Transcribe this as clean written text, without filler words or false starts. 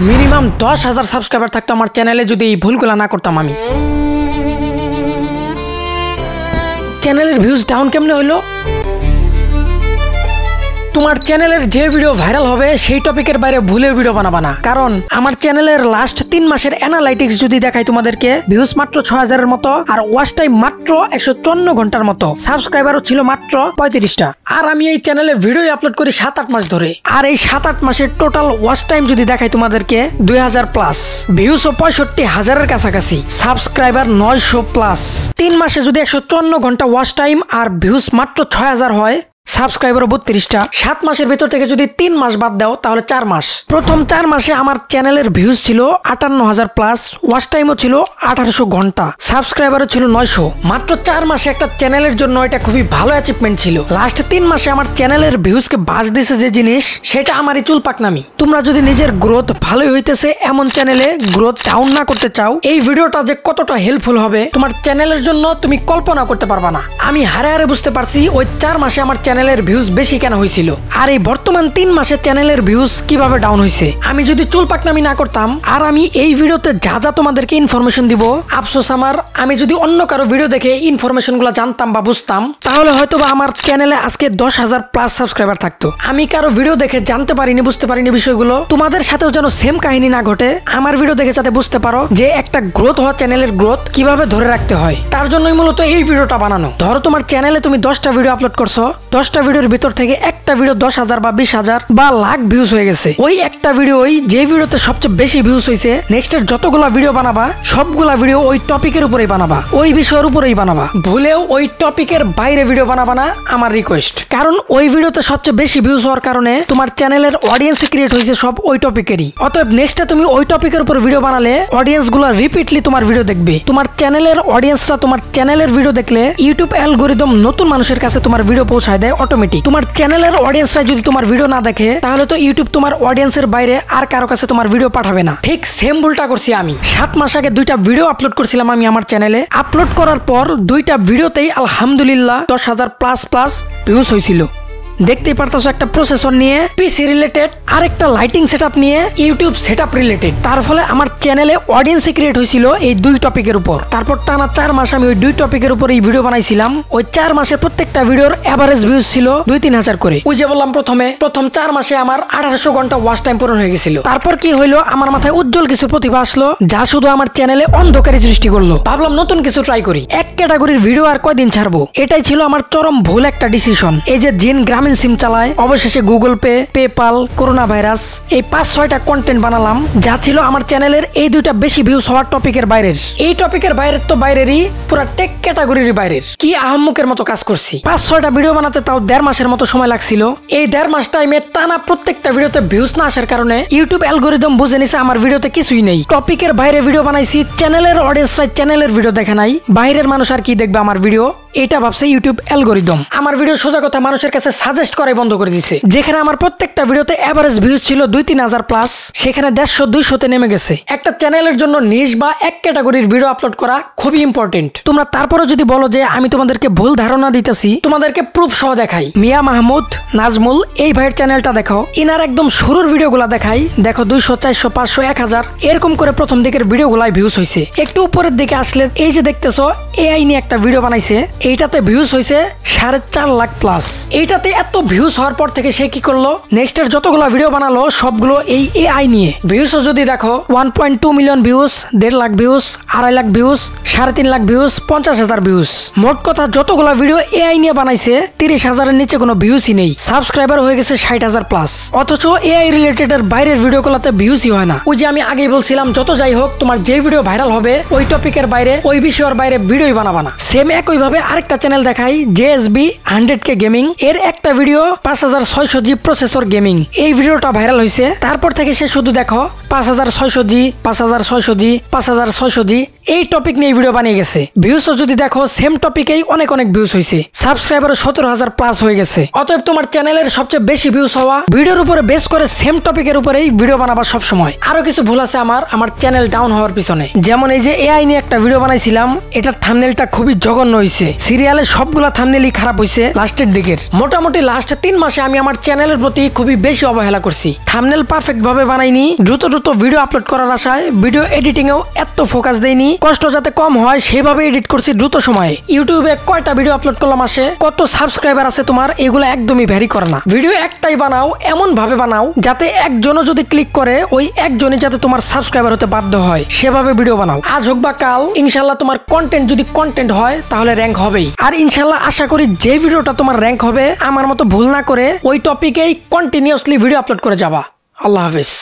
Minimum 10,000 subscriber থাকতো আমার চ্যানেলে যদি এই ভুলগুলো না করতাম আমি। চ্যানেলের ভিউজ ডাউন কেমনে হইলো? তোমার চ্যানেলের যে ভিডিও ভাইরাল হবে সেই টপিকের বাইরে ভুলেও ভিডিও বানাবা না, কারণ আমার চ্যানেলের লাস্ট 3 মাসের অ্যানালাইটিক্স যদি দেখাই তোমাদেরকে, ভিউজ মাত্র 6,000 এর মতো, আর ওয়াচ টাইম মাত্র 154 ঘন্টার মতো, সাবস্ক্রাইবারও ছিল মাত্র 35টা। আর আমি এই চ্যানেলে ভিডিও আপলোড করি 7-8 মাস ধরে, আর এই 7-8 মাসের টোটাল ওয়াচ টাইম যদি দেখাই তোমাদেরকে 2000 প্লাস, ভিউজও 65,000-এর কাছাকাছি, সাবস্ক্রাইবার 900 প্লাস। 3 মাসে যদি 154 ঘন্টা ওয়াচ টাইম আর ভিউজ মাত্র 6,000 হয়, সাবস্ক্রাইবার 32টা, 7 মাসের ভিতর থেকে যদি 3 মাস বাদ দাও তাহলে 4 মাস। প্রথম 4 মাসে আমার চ্যানেলের ভিউজ ছিল 58,000 প্লাস, ওয়াচ টাইমও ছিল 1800 ঘন্টা, সাবস্ক্রাইবারও ছিল 900। মাত্র 4 মাসে একটা চ্যানেলের জন্য এটা খুবই ভালো অ্যাচিভমেন্ট ছিল। লাস্ট 3 মাসে আমার চ্যানেলের ভিউজকে বাজ দিছে যে জিনিস, সেটা আমারই চুল পাকনামি। তোমরা যদি নিজের গ্রোথ ভালোই হইতেছে এমন চ্যানেলে গ্রোথ ডাউন না করতে চাও, এই ভিডিওটা যে কতটা হেল্পফুল হবে তোমার চ্যানেলের জন্য তুমি কল্পনা করতে পারবা না। আমি হারে হারে বুঝতে পারছি ওই 4 মাসে আমার চ্যানেলের ভিউজ বেশি কেন হয়েছিল, আর এই বর্তমান 3 মাসে চ্যানেলের ভিউজ কিভাবে ডাউন হয়েছে। আমি যদি চুল পাকনামি না করতাম, আর আমি এই ভিডিওতে যা যা তোমাদেরকে ইনফরমেশন দিব, আফসোস আমার, আমি যদি অন্য কারো ভিডিও দেখে ইনফরমেশন গুলো জানতাম বা বুঝতাম, তাহলে হয়তো বা আমার চ্যানেলে আজকে 10,000 প্লাস সাবস্ক্রাইবার থাকতো। আমি কারো ভিডিও দেখে জানতে পারিনি, বুঝতে পারিনি বিষয়গুলো। তোমাদের সাথেও যেন সেম কাহিনী না ঘটে, আমার ভিডিও দেখে যাতে বুঝতে পারো যে একটা গ্রোথ হওয়া চ্যানেলের গ্রোথ কিভাবে ধরে রাখতে হয়। তার জন্যই মূলত এই ভিডিওটা বানানো। ধরো তোমার চ্যানেলে তুমি 10টা ভিডিও আপলোড করছো, 10টা ভিডিওর ভিতর থেকে একটা ভিডিও 10,000 বা 20,000 বা লাখ ভিউজ হয়ে গেছে। ওই একটা ভিডিওই যে ভিডিওতে সবচেয়ে বেশি ভিউজ হয়েছে, নেক্সটের যতগুলা ভিডিও বানাবা সবগুলা ভিডিও ওই টপিকের উপরেই বানাবা, ওই বিষয়ের উপরেই বানাবা। ভুলেও ওই টপিকের বাইরে ভিডিও বানাবা না, আমার রিকোয়েস্ট। কারণ ওই ভিডিওতে সবচেয়ে বেশি ভিউজ হওয়ার কারণে তোমার চ্যানেলের অডিয়েন্স ক্রিয়েট হয়েছে সব ওই টপিকেরই। অতএব নেক্সটে তুমি ওই টপিকের উপর ভিডিও বানালে অডিয়েন্স গুলা রিপিটলি তোমার ভিডিও দেখবে। তোমার চ্যানেলের অডিয়েন্সরা তোমার চ্যানেলের ভিডিও দেখলে ইউটিউব অ্যালগরিদম নতুন মানুষের কাছে তোমার ভিডিও পৌঁছায় দেয় অটোমেটিক। তোমার চ্যানেলের অডিয়েন্সরা যদি তোমার ভিডিও না দেখে, তাহলে তো ইউটিউব তোমার অডিয়েন্সের বাইরে আর কারো কাছে তোমার ভিডিও পাঠাবে না। ঠিক সেম ভুলটা করছি আমি। 7 মাস আগে 2টা ভিডিও আপলোড করছিলাম আমি আমার চ্যানেলে। আপলোড করার পর 2টা ভিডিওতেই আলহামদুলিল্লাহ 10,000 প্লাস ভিউজ হয়েছিল। দেখতেই পারতাছো, একটা প্রসেসর নিয়ে, পিসি রিলেটেড, আর একটা লাইটিং সেটআপ নিয়ে, ইউটিউব সেটআপ রিলেটেড। তার ফলে আমার চ্যানেলে অডিয়েন্স ক্রিয়েট হয়েছিল এই 2 টপিকের উপর। তারপর টানা 4 মাস আমি ওই 2 টপিকের উপর এই ভিডিও বানাইছিলাম। ওই 4 মাসে প্রত্যেকটা ভিডিওর এভারেজ ভিউজ ছিল 2-3 হাজার করে। ওই যে বললাম প্রথম 4 মাসে আমার 1800 ঘন্টা ওয়াচ টাইম পূরণ হয়ে গেছিল। তারপর কি হইলো, আমার মাথায় উজ্জ্বল কিছু প্রতিভা আসলো, যা শুধু আমার চ্যানেলে অন্ধকারী সৃষ্টি করলো। ভাবলাম নতুন কিছু ট্রাই করি, এক ক্যাটাগরির ভিডিও আর কয়দিন ছাড়বো। এটাই ছিল আমার চরম ভুল একটা ডিসিশন। এই যে জিন গ্রামীণ সিম চালায়, অবশেষে Google pay, PayPal, corona virus, এই 5-6টা কন্টেন্ট বানালাম, যা ছিল আমার চ্যানেলের এই 2টা বেশি ভিউজ হওয়ার টপিকের বাইরের। এই টপিকের বাইরের তো বাইরেরই, পুরো টেক ক্যাটাগরির বাইরের। কি আহম্মকের মতো কাজ করছি। 5-6টা ভিডিও বানাতে তাও 1.5 মাসের মতো সময় লাগছিল। এই 1.5 মাস টাইমে টানা প্রত্যেকটা ভিডিওতে ভিউজ না আসার কারণে ইউটিউব অ্যালগরিদম বুঝে নিছে আমার ভিডিওতে কিছুই নেই। টপিকের বাইরে ভিডিও বানাইছি, চ্যানেলের অডিয়েন্সরা চ্যানেলের ভিডিও দেখে নাই, বাইরের মানুষ আর কি দেখবে আমার ভিডিও, এটা ভাবছে ইউটিউব অ্যালগরিদম। আমার ভিডিও সোজা কথা মানুষের কাছে সাজেস্ট করাই বন্ধ করে দিছে। যেখানে আমার প্রত্যেকটা ভিডিওতে এভারেজ ভিউজ ছিল 2-3 হাজার প্লাস, সেখানে 150-200-তে নেমে গেছে। একটা চ্যানেলের জন্য নিশ বা এক ক্যাটাগরির ভিডিও আপলোড করা খুবই ইম্পর্টেন্ট। তোমরা তারপরে যদি বলো যে আমি তোমাদেরকে ভুল ধারণা দিতেছি, তোমাদেরকে প্রুফ সহ দেখাই। মিয়া মাহমুদ, নাজমুল, এই ভাইয়ের চ্যানেলটা দেখো, ইনার একদম শুরুর ভিডিওগুলা দেখাই, দেখো 200, 400, 500, 1000 এরকম করে প্রথম দিকের ভিডিওগুলাই ভিউজ হয়েছে। একটু উপরের দিকে আসলে এই যে দেখতেছো, এআই নিয়ে একটা ভিডিও বানাইছে, এইটাতে ভিউজ হয়েছে 4.5 লাখ প্লাস। এইটাতে এত ভিউজ হওয়ার পর থেকে সে কি করলো, নেক্সটের যতগুলো ভিডিও বানালো সবগুলো এই এআই নিয়ে। ভিউজ যদি দেখো 1.2 million views, 1.5 lakh views, 2.5 lakh views, 3.5 lakh views, 50,000 views. মোট কথা যতগুলো ভিডিও এআই নিয়ে বানাইছে 30,000-এর নিচে কোনো ভিউজই নেই। সাবস্ক্রাইবার হয়ে গেছে 60,000 প্লাস। অথচ এআই রিলেটেড এর বাইরের ভিডিওগুলোতে ভিউজই হয় না। ওই যে আমি আগেই বলছিলাম, যত যাই হোক তোমার যে ভিডিও ভাইরাল হবে ওই টপিকের বাইরে, ওই বিষয়ের বাইরে ভিডিওই বানাবা না। সেম একইভাবে আরেকটা চ্যানেল দেখাই, JSB 100K গেমিং, এর একটা ভিডিও 5600G প্রসেসর গেমিং। এই ভিডিওটা ভাইরাল হয়েছে, তারপর থেকে সে শুধু দেখো 5600G, 5600G, 5600G এই টপিক নিয়ে ভিডিও বানিয়ে গেছে। ভিউসও যদি দেখো সেম টপিকেই অনেক ভিউস হয়েছে, সাবস্ক্রাইবারও 17,000 প্লাস হয়ে গেছে। অতএব তোমার চ্যানেলের সবচেয়ে বেশি ভিউস হওয়া ভিডিওর উপরে বেস করে সেম টপিকের উপরেই ভিডিও বানাবা সব সময়। আরো কিছু ভুল আছে আমার চ্যানেল ডাউন হওয়ার পিছনে, যেমন এই যে এআই নিয়ে একটা ভিডিও বানাইছিলাম, এটার থাম্বনেলটা খুবই জঘন্য হয়েছে। সিরিয়ালের সবগুলা থাম্বনেলই খারাপ হয়েছে লাস্টের দিকের। মোটামুটি লাস্ট 3 মাসে আমি আমার চ্যানেলের প্রতি খুবই বেশি অবহেলা করছি। থাম্বনেল পারফেক্ট ভাবে বানাইনি, দ্রুত ভিডিও আপলোড করার আশায় ভিডিও এডিটিং এও এত ফোকাস দেইনি, কষ্ট যাতে কম হয় সেভাবে এডিট করছি দ্রুত সময়ে। ইউটিউবে কয়টা ভিডিও আপলোড করলাম মাসে, কত সাবস্ক্রাইবার আছে তোমার, এগুলো একদমই ভ্যারি করে না। ভিডিও একটাই বানাও, এমন ভাবে বানাও যাতে একজনও যদি ক্লিক করে ওই একজনই যাতে তোমার সাবস্ক্রাইবার হতে বাধ্য হয়, সেভাবে ভিডিও বানাও। আজ হোক বা কাল ইনশাল্লাহ তোমার কন্টেন্ট যদি কন্টেন্ট হয় তাহলে র্যাঙ্ক হবেই। আর ইনশাল্লাহ আশা করি যে ভিডিওটা তোমার র্যাঙ্ক হবে আমার মতো ভুল না করে ওই টপিকেই কন্টিনিউয়াসলি ভিডিও আপলোড করে যাবা। আল্লাহ হাফেজ।